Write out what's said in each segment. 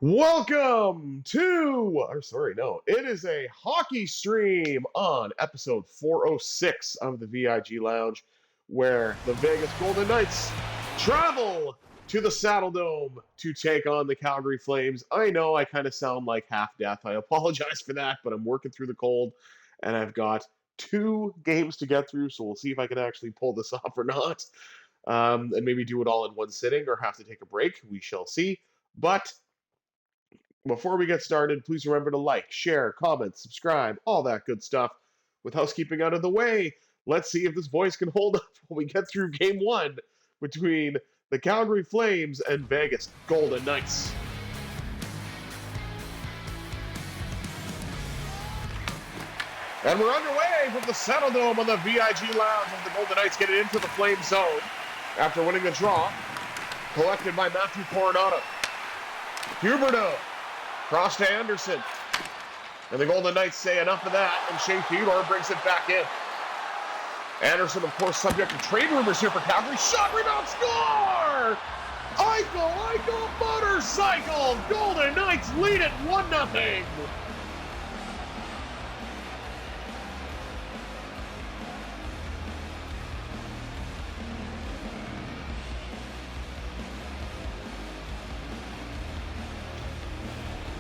Welcome to, it is a hockey stream on episode 406 of the VIG Lounge, where the Vegas Golden Knights travel to the Saddle Dome to take on the Calgary Flames. I know I kind of sound like half-death. I apologize for that, but I'm working through the cold, and I've got 2 games to get through, so we'll see if I can actually pull this off or not, and maybe do it all in one sitting or have to take a break. We shall see, but before we get started, please remember to like, share, comment, subscribe, all that good stuff. With housekeeping out of the way, let's see if this voice can hold up when we get through Game 1 between the Calgary Flames and Vegas Golden Knights. And we're underway from the Saddle Dome on the VIG Lounge as the Golden Knights get it into the Flame zone after winning the draw, collected by Matthew Coronado. Huberdeau. Cross to Anderson. And the Golden Knights say enough of that, and Shea Theodore brings it back in. Anderson, of course, subject to trade rumors here for Calgary. Shot, rebound, score! Eichel, motorcycle! Golden Knights lead it 1-0.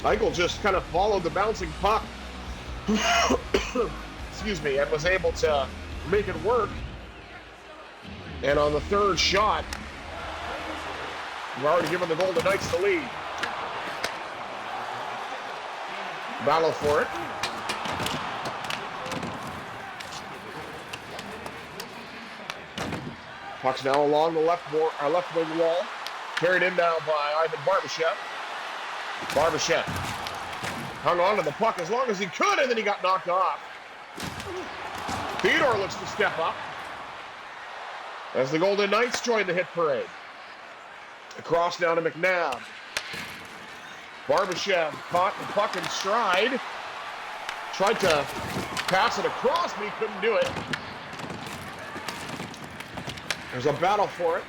Eichel just kind of followed the bouncing puck, excuse me, and was able to make it work. And on the third shot, we've already given the Golden Knights the lead. Battle for it. Puck's now along the left wing wall, carried in now by Ivan Barbashev. Barbashev hung on to the puck as long as he could, and then he got knocked off. Theodore looks to step up as the Golden Knights join the hit parade. Across now to McNabb. Barbashev caught the puck in stride. Tried to pass it across, but he couldn't do it. There's a battle for it.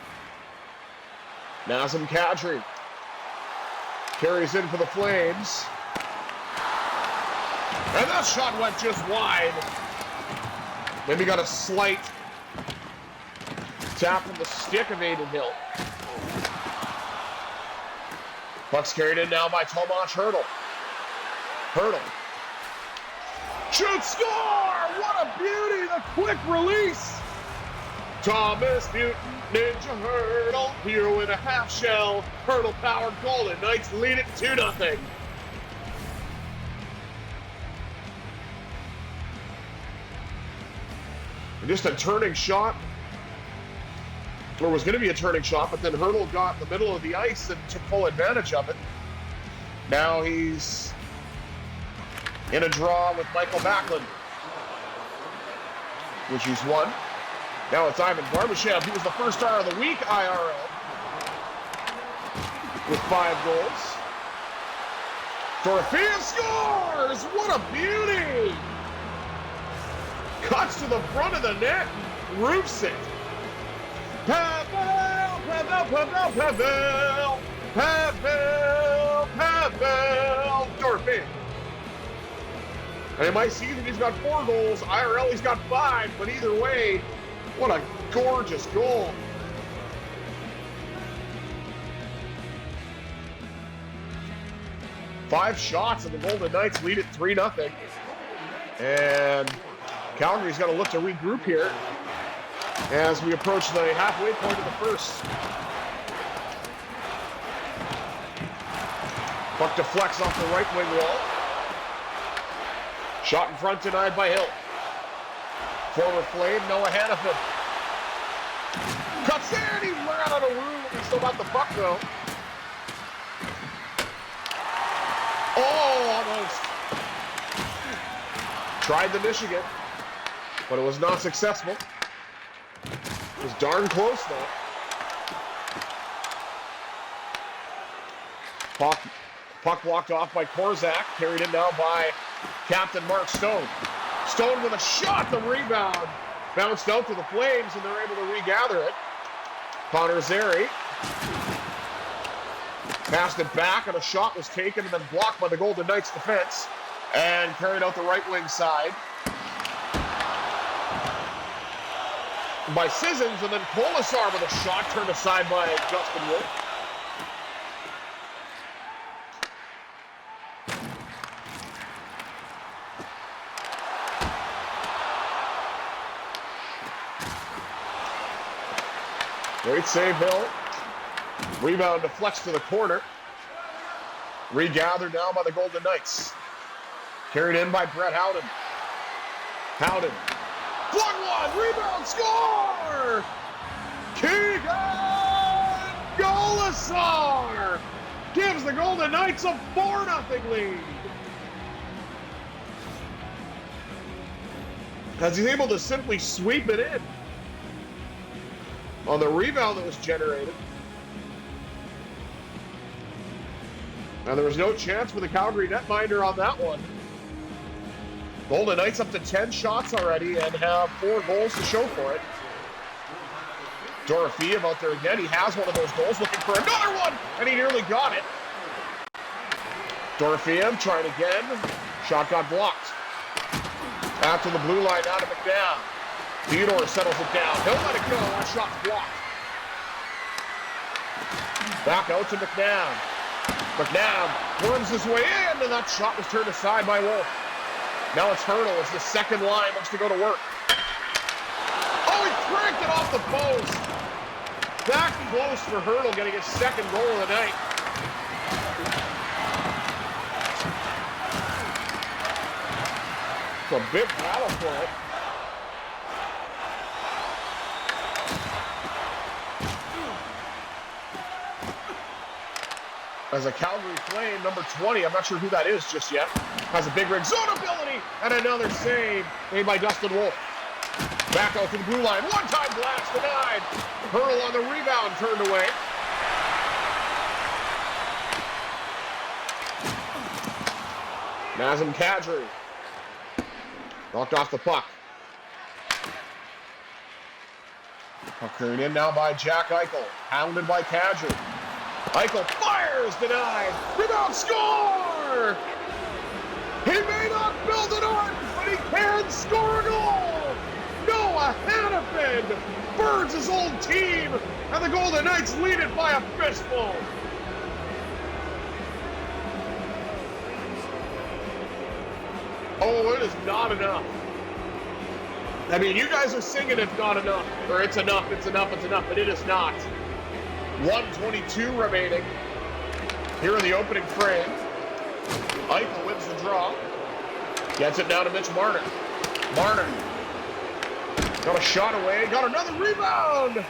Nazem Kadri carries in for the Flames. And that shot went just wide. Maybe got a slight tap from the stick of Adin Hill. Puck's carried in now by Tomas Hertl. Hertl. Shoot, score! What a beauty! The quick release! Thomas Newton, Ninja Hertl, here with a half shell. Hertl-powered Golden Knights lead it 2-0. Just a turning shot. Or was going to be a turning shot, but then Hertl got in the middle of the ice and took full advantage of it. Now he's in a draw with Michael Backlund, which he's won. Now it's Ivan Barbashev. He was the first star of the week, IRL, with 5 goals. Dorofeyev scores! What a beauty! Cuts to the front of the net and roofs it. Pavel Dorofeyev. And in my season, he's got 4 goals. IRL, he's got 5. But either way, what a gorgeous goal. Five shots, and the Golden Knights lead it 3-0. And Calgary's got to look to regroup here as we approach the halfway point of the first. Puck deflects off the right wing wall. Shot in front denied by Hill. Former Flame, Noah Hannafin. Cuts in, he ran out of room. He's still got the puck though. Oh, almost. Tried the Michigan, but it was not successful. It was darn close though. Puck blocked off by Korzak, carried in now by Captain Mark Stone. Stone with a shot, the rebound. Bounced out to the Flames, and they're able to regather it. Connor Zary Passed it back, and a shot was taken and then blocked by the Golden Knights defense. And carried out the right wing side by Sissons, and then Kolasar with a shot turned aside by Justin Wolf. Great save, Hill. Rebound deflects to the corner. Regathered now by the Golden Knights. Carried in by Brett Howden. Howden. Flung one! Rebound! Score! Keegan Kolasar gives the Golden Knights a 4-0 lead. As he's able to simply sweep it in on the rebound that was generated. Now, there was no chance for the Calgary netminder on that one. Golden Knights up to 10 shots already and have 4 goals to show for it. Dorofeyev out there again. He has one of those goals, looking for another one, and he nearly got it. Dorofeyev trying again. Shot got blocked. After the blue line out of McNabb. Theodore settles it down. He'll let it go. That shot's blocked. Back out to McNabb. McNabb worms his way in, and that shot was turned aside by Wolf. Now it's Hurdle as the second line looks to go to work. Oh, he cranked it off the post. Back close for Hurdle, getting his second goal of the night. It's a big battle for it. As a Calgary Flame, number 20, I'm not sure who that is just yet, has a big rig zone ability, and another save made by Dustin Wolf. Back out to the blue line, one-time blast denied. Hurdle on the rebound, turned away. Nazem Kadri knocked off the puck. Puck carried in now by Jack Eichel, hounded by Kadri. Eichel fires, denied. Rebound, score! He may not build an arc, but he can score a goal! Noah Hannafin burns his old team, and the Golden Knights lead it by a fistful. Oh, it is not enough. I mean, you guys are singing it's not enough, or it's enough, it's enough, it's enough, but it is not. 1:22 remaining here in the opening frame. Eichel wins the draw. Gets it now to Mitch Marner. Marner got a shot away, got another rebound.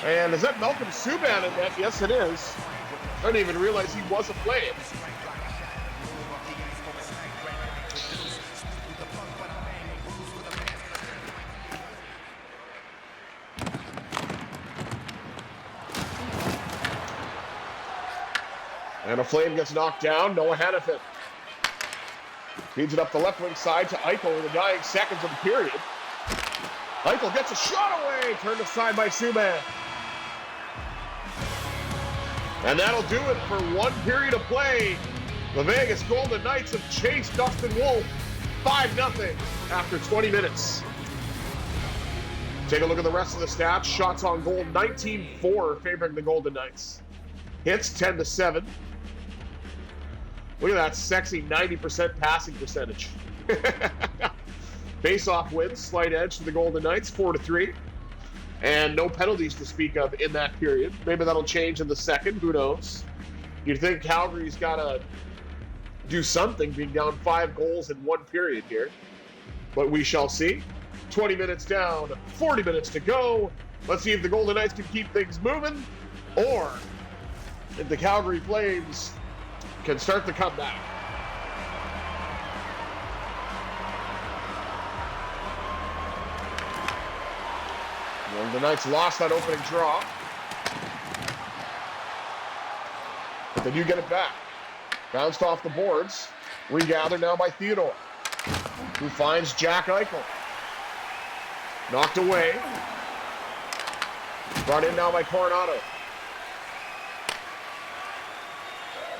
And is that Malcolm Subban in net? Yes, it is. I didn't even realize he was a Flame. And a Flame gets knocked down. Noah Hannafin feeds it up the left wing side to Eichel in the dying seconds of the period. Eichel gets a shot away, turned aside by Subban. And that'll do it for one period of play. The Vegas Golden Knights have chased Dustin Wolf 5-0 after 20 minutes. Take a look at the rest of the stats. Shots on goal, 19-4 favoring the Golden Knights. Hits, 10-7. Look at that sexy 90% passing percentage. Face-off wins, slight edge to the Golden Knights, 4-3. And no penalties to speak of in that period. Maybe that'll change in the second, who knows. You'd think Calgary's got to do something, being down 5 goals in one period here. But we shall see. 20 minutes down, 40 minutes to go. Let's see if the Golden Knights can keep things moving, or if the Calgary Flames can start the comeback. Well, the Knights lost that opening draw, but they do get it back. Bounced off the boards. Regathered now by Theodore, who finds Jack Eichel. Knocked away. Brought in now by Coronado.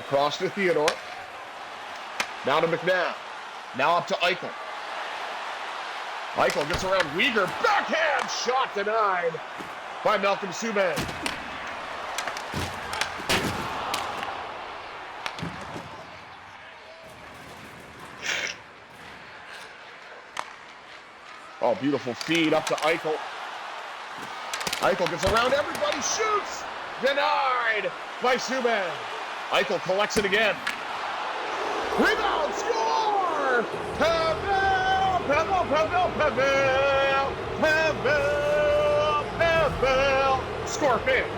Cross to Theodore. Now to McNabb. Now up to Eichel. Eichel gets around Weegar. Backhand shot denied by Malcolm Subban. Oh, beautiful feed up to Eichel. Eichel gets around everybody, shoots! Denied by Subban. Eichel collects it again. Rebound, score! Pavel, Pavel, Pavel, Pavel, Pavel, Pavel. Score fan.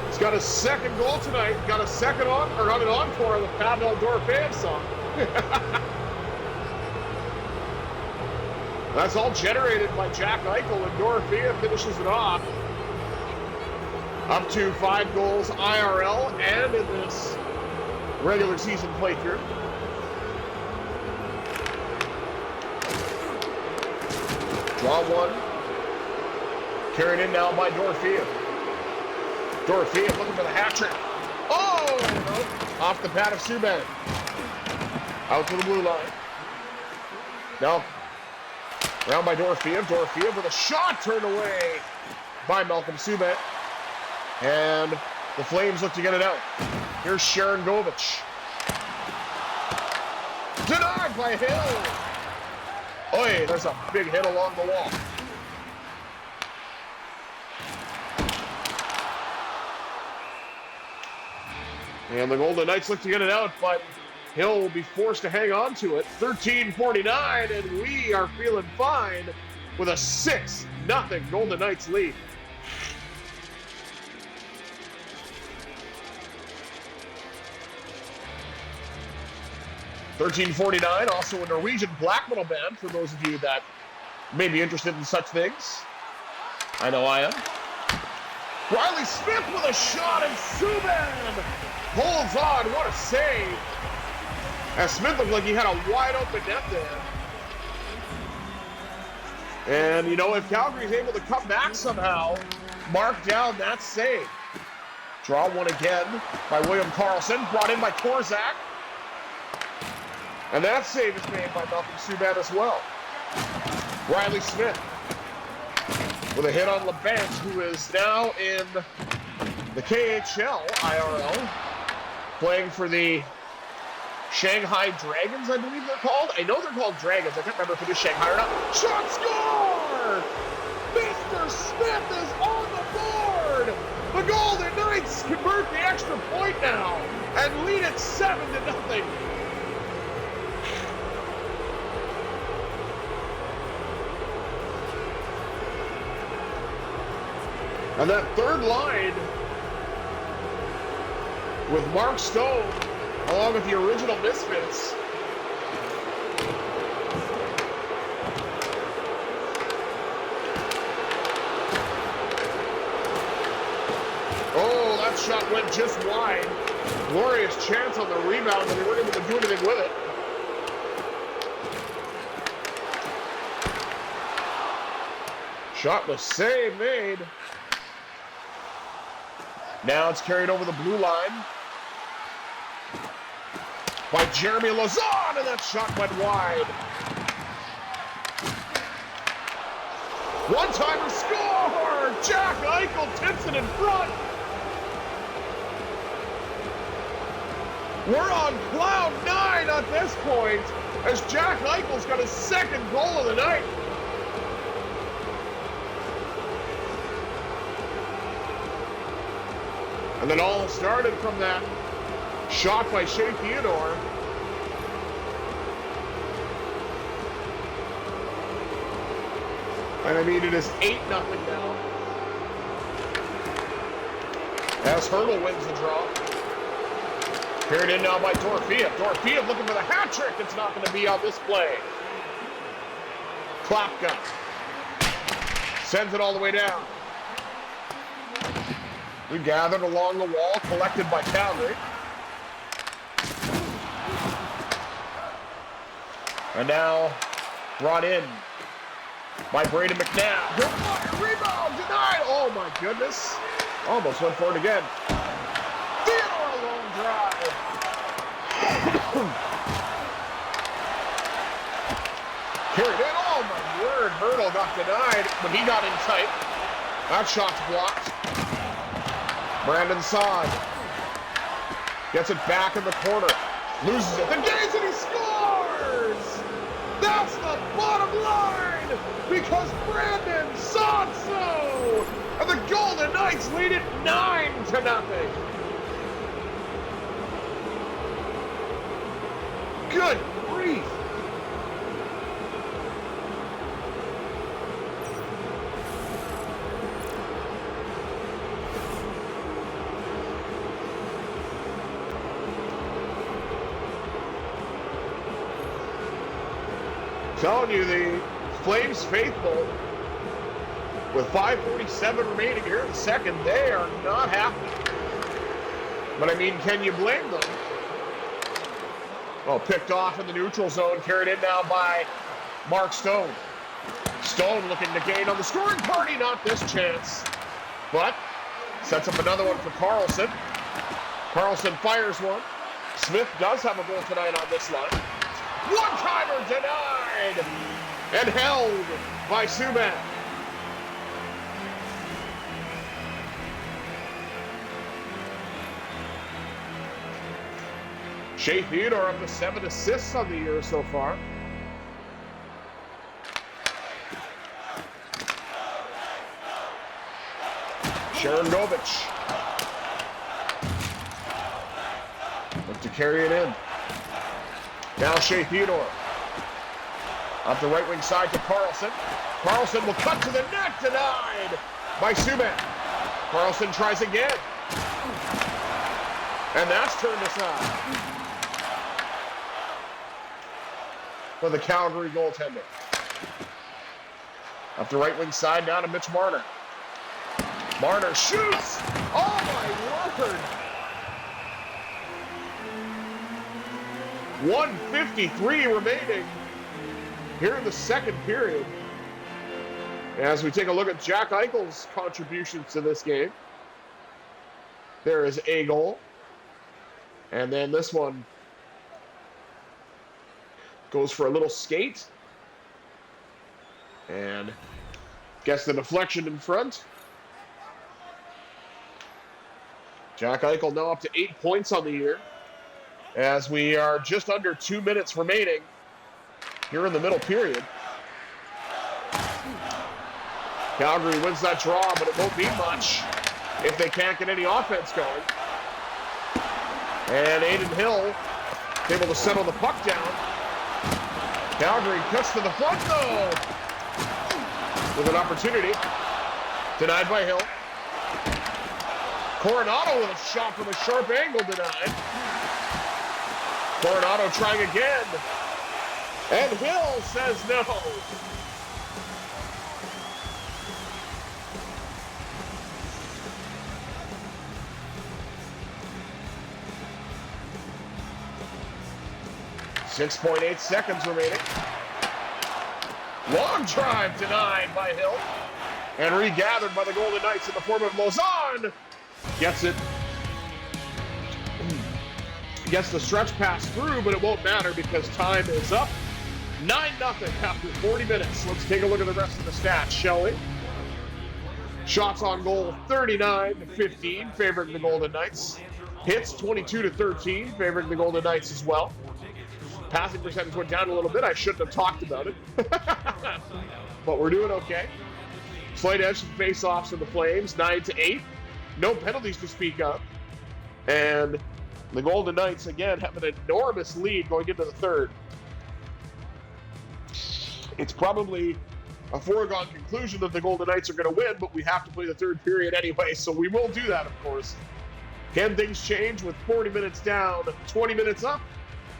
He's got a second goal tonight. Got a second on, or got an encore of the Pavel Dorofeyev song. That's all generated by Jack Eichel, and Dorofeyev finishes it off. Up to 5 goals IRL and in this regular season playthrough. Draw one. Carried in now by Dorofeyev. Dorofeyev looking for the hat trick. Oh! No. Off the pad of Subban. Out to the blue line. Now, round by Dorofeyev. Dorofeyev with a shot turned away by Malcolm Subban. And the Flames look to get it out. Here's Sharon Govich. Denied by Hill. Oi, there's a big hit along the wall. And the Golden Knights look to get it out, but Hill will be forced to hang on to it. 13:49, and we are feeling fine with a 6-0 Golden Knights lead. $13.49, also a Norwegian black metal band for those of you that may be interested in such things. I know I am. Riley Smith with a shot, and Subban holds on. What a save. As Smith looked like he had a wide open net there. And, you know, if Calgary's able to come back somehow, mark down that save. Draw one again by William Karlsson, brought in by Korzak. And that save is made by Malcolm Subban as well. Riley Smith with a hit on LeBanc, who is now in the KHL IRL, playing for the Shanghai Dragons, I believe they're called. I know they're called Dragons. I can't remember if it is Shanghai or not. Shot score! Mr. Smith is on the board! The Golden Knights convert the extra point now and lead it 7-0. And that third line with Mark Stone, along with the original Misfits. Oh, that shot went just wide. Glorious chance on the rebound, but they weren't able to do anything with it. Shotless save made. Now it's carried over the blue line by Jeremy Lauzon, and that shot went wide. One-timer score! Jack Eichel tips it in front. We're on cloud 9 at this point, as Jack Eichel's got his second goal of the night. And then all started from that shot by Shea Theodore. And I mean, it is 8-0 now. As Hurdle wins the draw. Carried in now by Dorofeyev. Dorofeyev looking for the hat trick. It's not going to be on this play. Klapka sends it all the way down. We gathered along the wall, collected by Calgary. And now brought in by Braden McNabb. Rebound denied. Oh my goodness. Almost went for it again. Theodore Carried in. Oh, my word. Hurdle got denied when he got in tight. That shot's blocked. Brandon Saad gets it back in the corner. Loses it. Then gains it. He scores! That's the bottom line! Because Brandon Saad so! And the Golden Knights lead it 9-0. Good grief! Telling you, the Flames faithful, with 5:47 remaining here in the second, they are not happy. But I mean, can you blame them? Oh, picked off in the neutral zone, carried in now by Mark Stone. Stone looking to gain on the scoring party, not this chance. But sets up another one for Carlson. Carlson fires one. Smith does have a goal tonight on this line. One-timer denied and held by Subban. Shea Theodore up to 7 assists on the year so far. Sharon Govich. Look to carry it in. Now Shea Theodore. Up the right wing side to Carlson. Carlson will cut to the net, denied by Subban. Carlson tries again. And that's turned aside for the Calgary goaltender. Up the right wing side now to Mitch Marner. Marner shoots! Oh my word! 1:53 remaining here in the second period. As we take a look at Jack Eichel's contributions to this game. There is a goal. And then this one goes for a little skate. And gets the deflection in front. Jack Eichel now up to 8 points on the year, as we are just under 2 minutes remaining here in the middle period. Calgary wins that draw, but it won't mean much if they can't get any offense going. And Aiden Hill able to settle the puck down. Calgary cuts to the front, though, with an opportunity. Denied by Hill. Coronado with a shot from a sharp angle, denied. Coronado trying again. And Hill says no. .8 seconds remaining. Long drive denied by Hill. And regathered by the Golden Knights in the form of Lauzon. Gets it. Gets the stretch pass through, but it won't matter because time is up. 9-0 after 40 minutes. Let's take a look at the rest of the stats, shall we? Shots on goal 39-15, favoring the Golden Knights. Hits 22-13, favoring the Golden Knights as well. Passing percentage went down a little bit. I shouldn't have talked about it. But we're doing okay. Slight edge and face-offs of the Flames, 9-8. No penalties to speak of. And the Golden Knights, again, have an enormous lead going into the third. It's probably a foregone conclusion that the Golden Knights are going to win, but we have to play the third period anyway, so we will do that, of course. Can things change with 40 minutes down, 20 minutes up?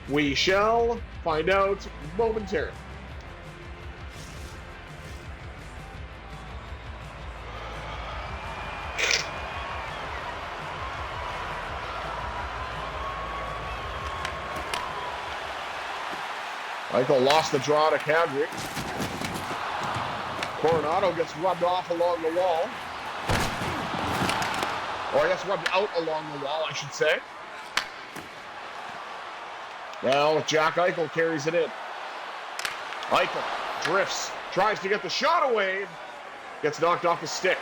We shall find out momentarily. Eichel lost the draw to Calgary. Coronado gets rubbed off along the wall. Or I guess rubbed out along the wall, I should say. Now Jack Eichel carries it in. Eichel drifts, tries to get the shot away, gets knocked off his stick.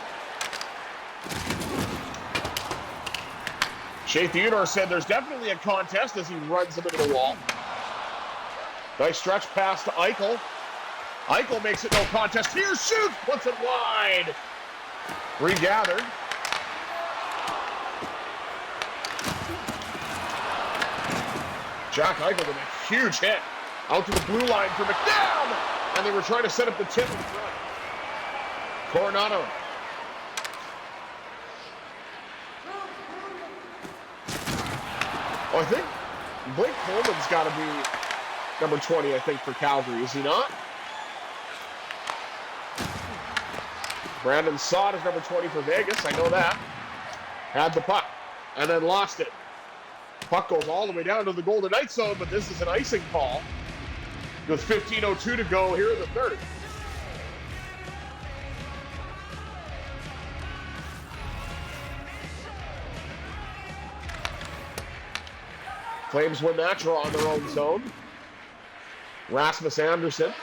Shea Theodore said there's definitely a contest as he runs him into the wall. Nice stretch pass to Eichel. Eichel makes it no contest here, shoots, puts it wide. Regathered. Jack Eichel with a huge hit. Out to the blue line for McDown. And they were trying to set up the tip in front. Coronado. Oh, I think Blake Coleman's got to be number 20, I think, for Calgary. Is he not? Brandon Saad is number 20 for Vegas. I know that. Had the puck and then lost it. Puck goes all the way down to the Golden Knights zone, but this is an icing call with 15:02 to go here in the third. Flames win that draw on their own zone. Rasmus Andersson.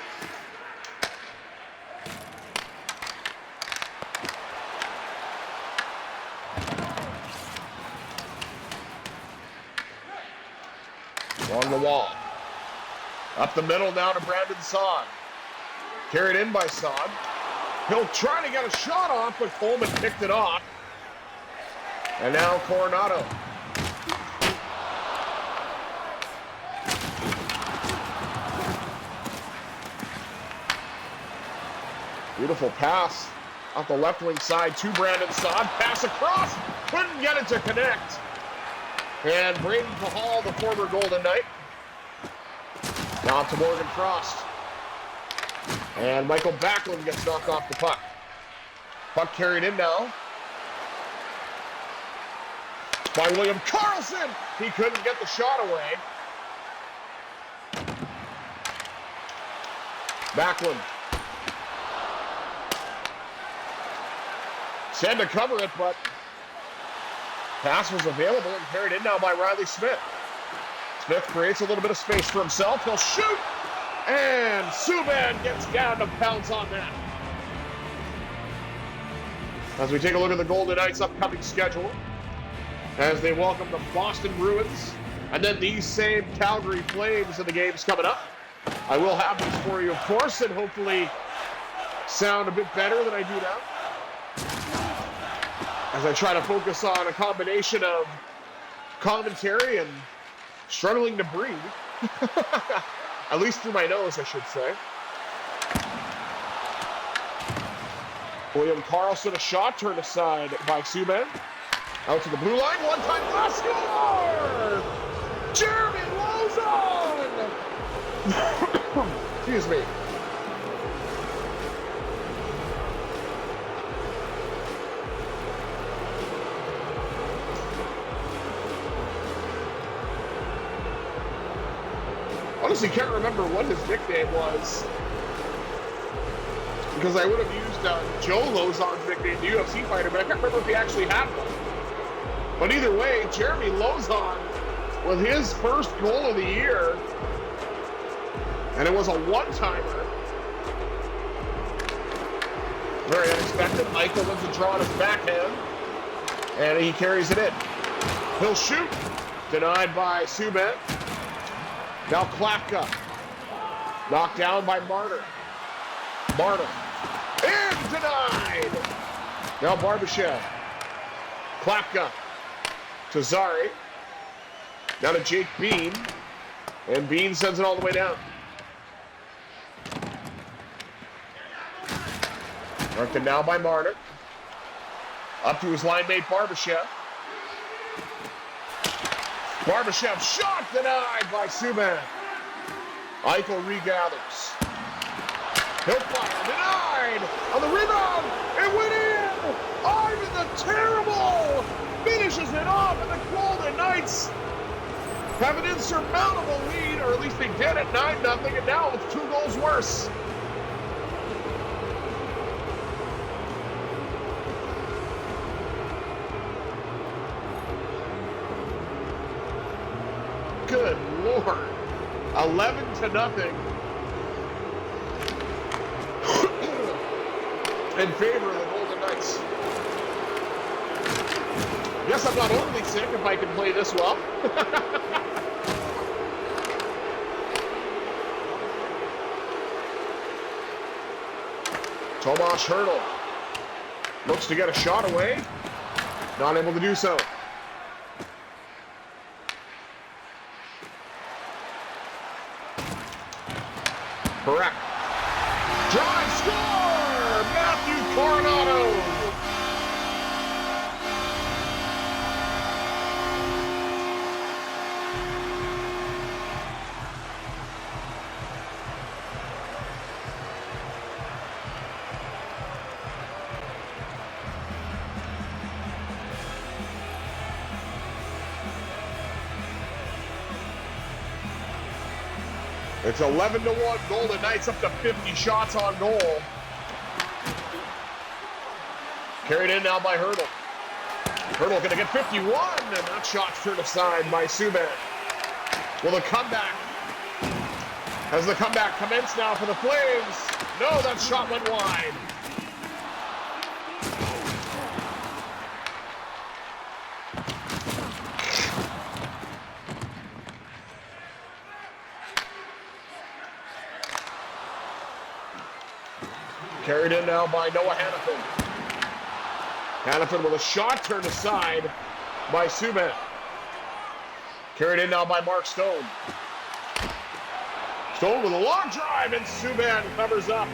Along the wall. Up the middle now to Brandon Saad. Carried in by Saad. He'll try to get a shot off, but Coleman picked it off. And now Coronado. Beautiful pass off the left wing side to Brandon Saad. Pass across. Couldn't get it to connect. And Braden Pahal, the former Golden Knight. Now to Morgan Frost. And Michael Backlund gets knocked off the puck. Puck carried in now by William Karlsson. He couldn't get the shot away. Backlund. Said to cover it, but pass was available and carried in now by Riley Smith. Smith creates a little bit of space for himself. He'll shoot, and Subban gets down to pounce on that. As we take a look at the Golden Knights' upcoming schedule, as they welcome the Boston Bruins, and then these same Calgary Flames in the games coming up. I will have these for you, of course, and hopefully sound a bit better than I do now, as I try to focus on a combination of commentary and struggling to breathe. At least through my nose, I should say. William Karlsson, a shot turned aside by Subban. Out to the blue line, one-time pass, score! Jeremy Lauzon! Excuse me. Honestly, can't remember what his nickname was, because I would have used Joe Lauzon's nickname, the UFC fighter, but I can't remember if he actually had one. But either way, Jeremy Lauzon with his first goal of the year, and it was a one-timer. Very unexpected. Eichel wins the draw on his backhand, and he carries it in. He'll shoot, denied by Subban. Now Klapka, knocked down by Marner. Marner, and denied. Now Barbashev. Klapka to Zari. Now to Jake Bean. And Bean sends it all the way down. Directed now by Marner. Up to his line mate Barbashev. Barbashev shot denied by Subban. Eichel regathers. He'll fire, denied. On the rebound, it went in. Ivan the Terrible finishes it off, and the Golden Knights have an insurmountable lead, or at least they did at 9-0, and now it's 2 goals worse. Good Lord. 11-0 in favor of the Golden Knights. Guess I'm not overly sick if I can play this well. Tomas Hertl looks to get a shot away. Not able to do so. Correct. Drive score! Matthew Coronado! It's 11-1 Golden Knights, up to 50 shots on goal. Carried in now by Hertl. Hertl going to get 51, and that shot's turned aside by Subban. Will the comeback, has the comeback commenced now for the Flames? No, that shot went wide. Carried in now by Noah Hannafin. Hannafin with a shot turned aside by Subban. Carried in now by Mark Stone. Stone with a long drive, and Subban covers up.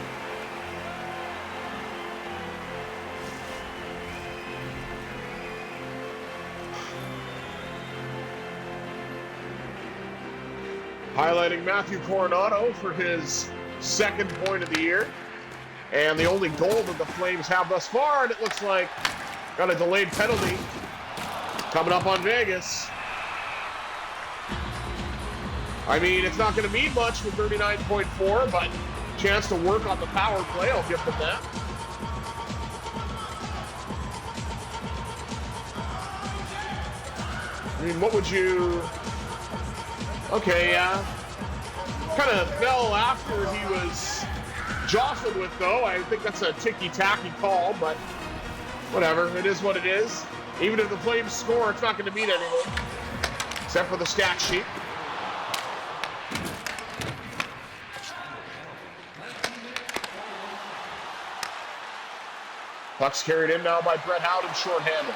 Highlighting Matthew Coronado for his second point of the year. And the only goal that the Flames have thus far, and it looks like got a delayed penalty coming up on Vegas. I mean, it's not going to mean much with 39.4, but chance to work on the power play, I'll give them that. I mean, what would you... Okay, yeah. Kind of fell after he was jostled with, though. I think that's a ticky-tacky call, but whatever. It is what it is. Even if the Flames score, it's not going to mean anything, except for the stat sheet. Puck's carried in now by Brett Howden, shorthanded.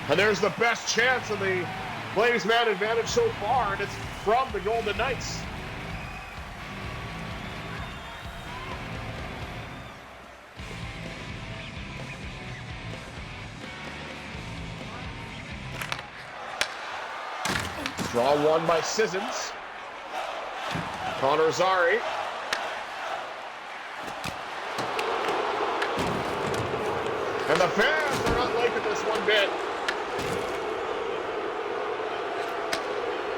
And there's the best chance of the Flames man advantage so far, and it's from the Golden Knights. Draw one by Sissons. Connor Zary. And the fans are not liking this one bit,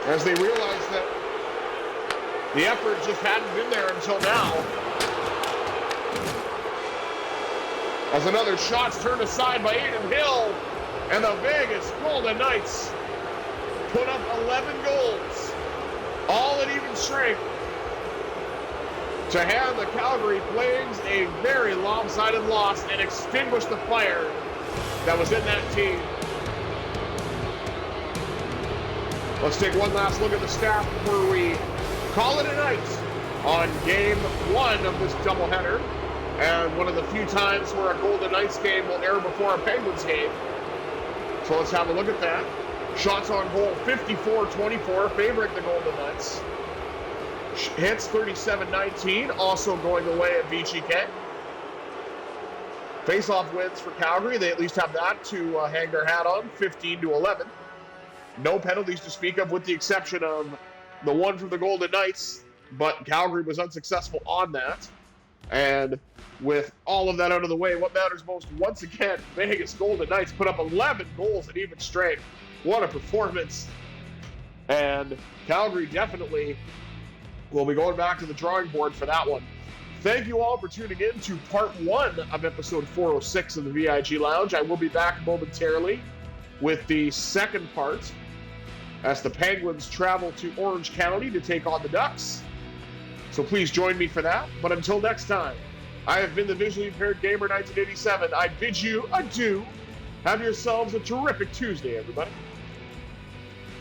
as they realize that the effort just hadn't been there until now. As another shot's turned aside by Adin Hill, and the Vegas Golden Knights put up 11 goals, all at even strength, to hand the Calgary Flames a very lopsided loss and extinguish the fire that was in that team. Let's take one last look at the stats before we call it a night on game one of this doubleheader, and one of the few times where a Golden Knights game will air before a Penguins game. So let's have a look at that. Shots on goal, 54-24, favoring the Golden Knights. Hits, 37-19, also going away at VGK. Face-off wins for Calgary. They at least have that to hang their hat on, 15-11. No penalties to speak of, with the exception of the one from the Golden Knights, but Calgary was unsuccessful on that. And with all of that out of the way, what matters most, once again, Vegas Golden Knights put up 11 goals at even strength. What a performance. And Calgary definitely will be going back to the drawing board for that one. Thank you all for tuning in to part one of episode 406 of the VIG Lounge. I will be back momentarily with the second part as the Penguins travel to Orange County to take on the Ducks. So please join me for that. But until next time, I have been the Visually Impaired Gamer 1987. I bid you adieu. Have yourselves a terrific Tuesday, everybody.